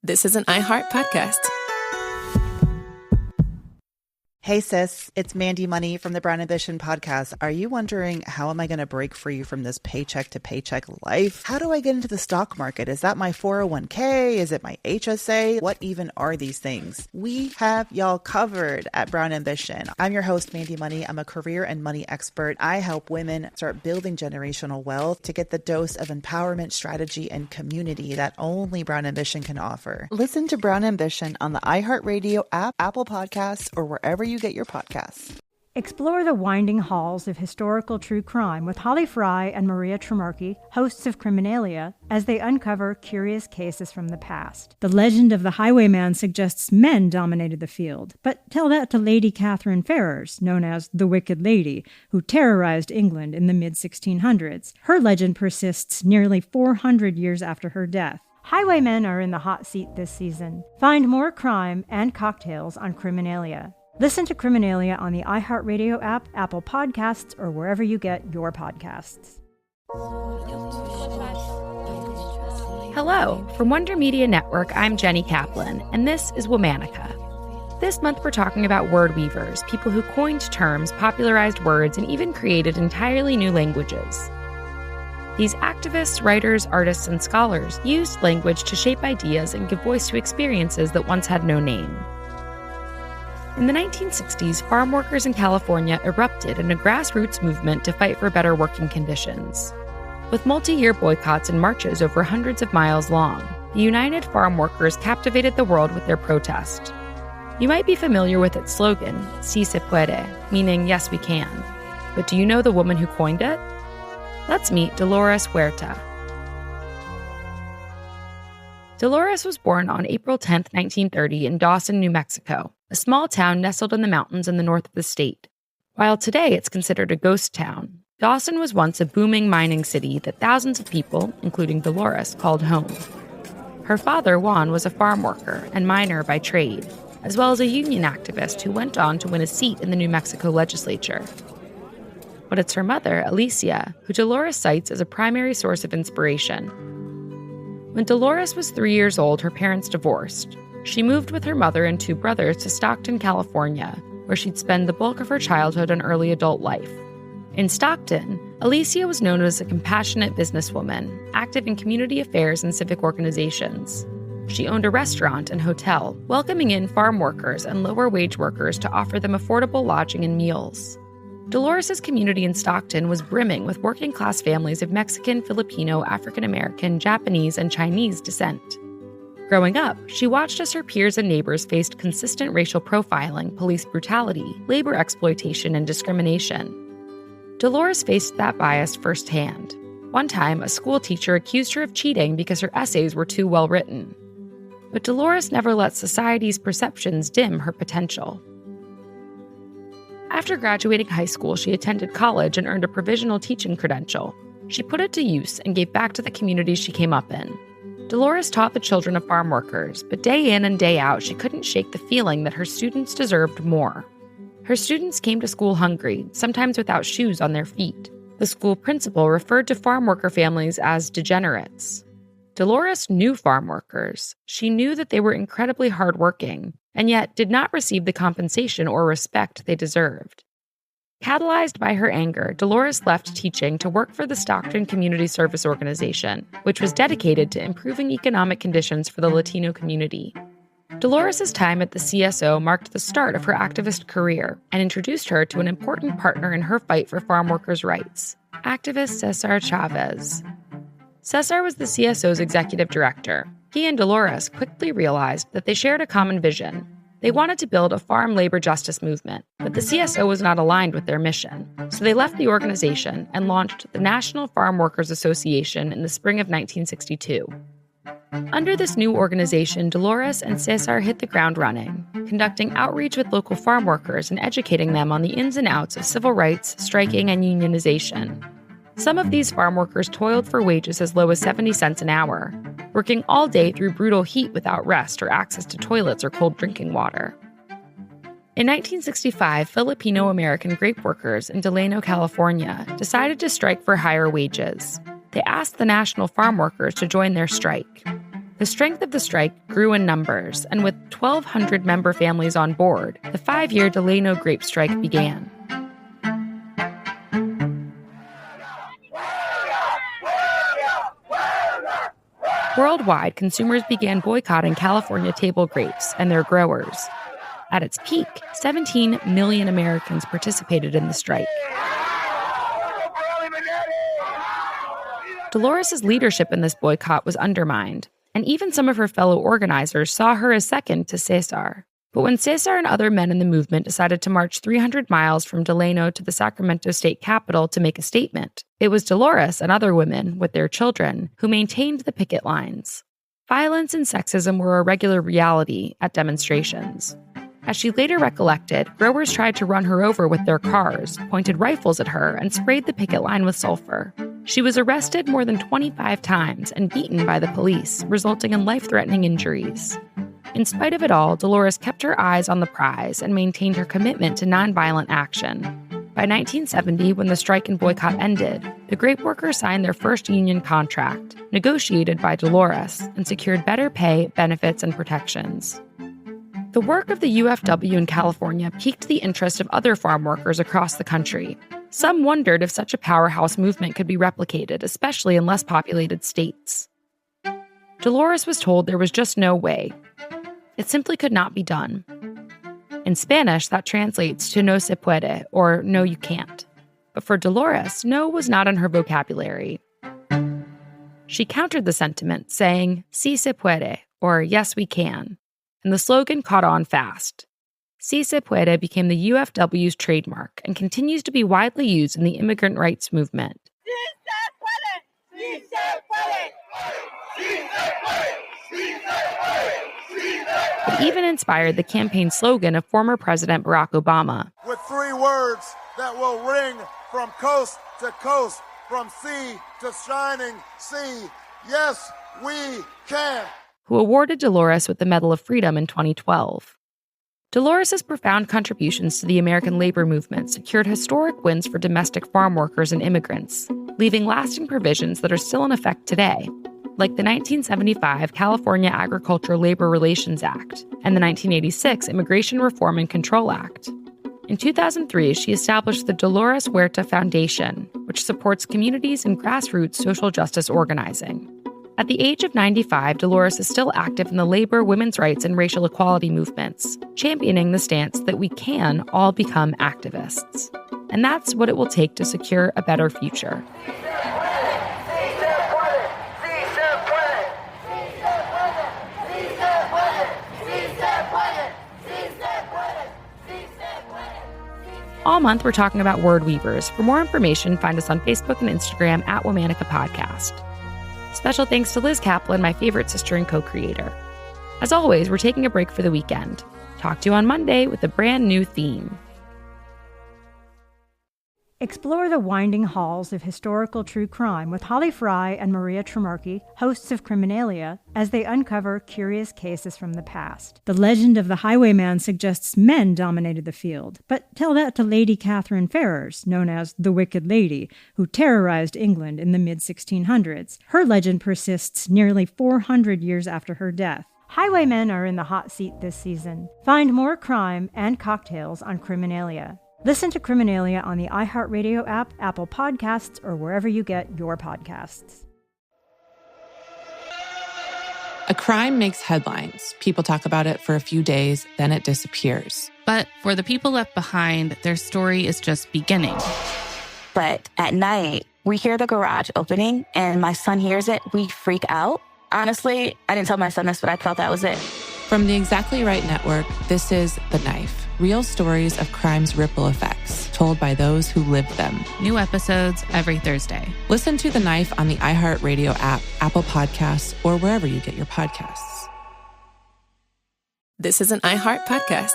This is an iHeart podcast. Hey sis, it's Mandy Money from the Brown Ambition podcast. Are you wondering, how am I going to break free from this paycheck to paycheck life? How do I get into the stock market? Is that my 401k? Is it my HSA? What even are these things? We have y'all covered at Brown Ambition. I'm your host, Mandy Money. I'm a career and money expert. I help women start building generational wealth to get the dose of empowerment, strategy, and community that only Brown Ambition can offer. Listen to Brown Ambition on the iHeartRadio app, Apple Podcasts, or wherever you get your podcasts. Explore the winding halls of historical true crime with Holly Fry and Maria Tremarchi, hosts of Criminalia, as they uncover curious cases from the past. The legend of the highwayman suggests men dominated the field, but tell that to Lady Catherine Ferrers, known as the Wicked Lady, who terrorized England in the mid-1600s. Her legend persists nearly 400 years after her death. Highwaymen are in the hot seat this season. Find more crime and cocktails on Criminalia. Listen to Criminalia on the iHeartRadio app, Apple Podcasts, or wherever you get your podcasts. Hello, from Wonder Media Network, I'm Jenny Kaplan, and this is Womanica. This month we're talking about word weavers, people who coined terms, popularized words, and even created entirely new languages. These activists, writers, artists, and scholars used language to shape ideas and give voice to experiences that once had no name. In the 1960s, farm workers in California erupted in a grassroots movement to fight for better working conditions. With multi-year boycotts and marches over hundreds of miles long, the United Farm Workers captivated the world with their protest. You might be familiar with its slogan, "Si se puede," meaning yes we can. But do you know the woman who coined it? Let's meet Dolores Huerta. Dolores was born on April 10, 1930 in Dawson, New Mexico, a small town nestled in the mountains in the north of the state. While today it's considered a ghost town, Dawson was once a booming mining city that thousands of people, including Dolores, called home. Her father, Juan, was a farm worker and miner by trade, as well as a union activist who went on to win a seat in the New Mexico legislature. But it's her mother, Alicia, who Dolores cites as a primary source of inspiration. When Dolores was 3 years old, her parents divorced. She moved with her mother and two brothers to Stockton, California, where she'd spend the bulk of her childhood and early adult life. In Stockton, Alicia was known as a compassionate businesswoman, active in community affairs and civic organizations. She owned a restaurant and hotel, welcoming in farm workers and lower-wage workers to offer them affordable lodging and meals. Dolores' community in Stockton was brimming with working-class families of Mexican, Filipino, African-American, Japanese, and Chinese descent. Growing up, she watched as her peers and neighbors faced consistent racial profiling, police brutality, labor exploitation, and discrimination. Dolores faced that bias firsthand. One time, a school teacher accused her of cheating because her essays were too well written. But Dolores never let society's perceptions dim her potential. After graduating high school, she attended college and earned a provisional teaching credential. She put it to use and gave back to the communities she came up in. Dolores taught the children of farm workers, but day in and day out, she couldn't shake the feeling that her students deserved more. Her students came to school hungry, sometimes without shoes on their feet. The school principal referred to farm worker families as degenerates. Dolores knew farm workers. She knew that they were incredibly hardworking, and yet did not receive the compensation or respect they deserved. Catalyzed by her anger, Dolores left teaching to work for the Stockton Community Service Organization, which was dedicated to improving economic conditions for the Latino community. Dolores' time at the CSO marked the start of her activist career and introduced her to an important partner in her fight for farm workers' rights, activist Cesar Chavez. Cesar was the CSO's executive director. He and Dolores quickly realized that they shared a common vision. They wanted to build a farm labor justice movement, but the CSO was not aligned with their mission. So they left the organization and launched the National Farm Workers Association in the spring of 1962. Under this new organization, Dolores and Cesar hit the ground running, conducting outreach with local farm workers and educating them on the ins and outs of civil rights, striking, and unionization. Some of these farm workers toiled for wages as low as 70 cents an hour, working all day through brutal heat without rest or access to toilets or cold drinking water. In 1965, Filipino-American grape workers in Delano, California, decided to strike for higher wages. They asked the National Farm Workers to join their strike. The strength of the strike grew in numbers, and with 1,200 member families on board, the 5-year Delano grape strike began. Worldwide, consumers began boycotting California table grapes and their growers. At its peak, 17 million Americans participated in the strike. Dolores' leadership in this boycott was undermined, and even some of her fellow organizers saw her as second to Cesar. But when Cesar and other men in the movement decided to march 300 miles from Delano to the Sacramento state capitol to make a statement, it was Dolores and other women, with their children, who maintained the picket lines. Violence and sexism were a regular reality at demonstrations. As she later recollected, growers tried to run her over with their cars, pointed rifles at her, and sprayed the picket line with sulfur. She was arrested more than 25 times and beaten by the police, resulting in life-threatening injuries. In spite of it all, Dolores kept her eyes on the prize and maintained her commitment to nonviolent action. By 1970, when the strike and boycott ended, the grape workers signed their first union contract, negotiated by Dolores, and secured better pay, benefits, and protections. The work of the UFW in California piqued the interest of other farm workers across the country. Some wondered if such a powerhouse movement could be replicated, especially in less populated states. Dolores was told there was just no way. It simply could not be done. In Spanish, that translates to no se puede, or no you can't. But for Dolores, no was not in her vocabulary. She countered the sentiment, saying, sí se puede, or yes we can. And the slogan caught on fast. Sí se puede became the UFW's trademark and continues to be widely used in the immigrant rights movement. Sí se puede, sí se puede, sí se puede, sí se puede, sí se puede. It even inspired the campaign slogan of former President Barack Obama. With 3 words that will ring from coast to coast, from sea to shining sea, yes, we can. Who awarded Dolores with the Medal of Freedom in 2012. Dolores' profound contributions to the American labor movement secured historic wins for domestic farm workers and immigrants, leaving lasting provisions that are still in effect today, like the 1975 California Agricultural Labor Relations Act and the 1986 Immigration Reform and Control Act. In 2003, she established the Dolores Huerta Foundation, which supports communities and grassroots social justice organizing. At the age of 95, Dolores is still active in the labor, women's rights, and racial equality movements, championing the stance that we can all become activists. And that's what it will take to secure a better future. All month, we're talking about word weavers. For more information, find us on Facebook and Instagram at Womanica Podcast. Special thanks to Liz Kaplan, my favorite sister and co-creator. As always, we're taking a break for the weekend. Talk to you on Monday with a brand new theme. Explore the winding halls of historical true crime with Holly Fry and Maria Tremarchi, hosts of Criminalia, as they uncover curious cases from the past. The legend of the highwayman suggests men dominated the field, but tell that to Lady Catherine Ferrers, known as the Wicked Lady, who terrorized England in the mid-1600s. Her legend persists nearly 400 years after her death. Highwaymen are in the hot seat this season. Find more crime and cocktails on Criminalia. Listen to Criminalia on the iHeartRadio app, Apple Podcasts, or wherever you get your podcasts. A crime makes headlines. People talk about it for a few days, then it disappears. But for the people left behind, their story is just beginning. But at night, we hear the garage opening, and my son hears it. We freak out. Honestly, I didn't tell my son this, but I thought that was it. From the Exactly Right Network, this is The Knife. Real stories of crime's ripple effects, told by those who lived them. New episodes every Thursday. Listen to The Knife on the iHeartRadio app, Apple Podcasts, or wherever you get your podcasts. This is an iHeart podcast.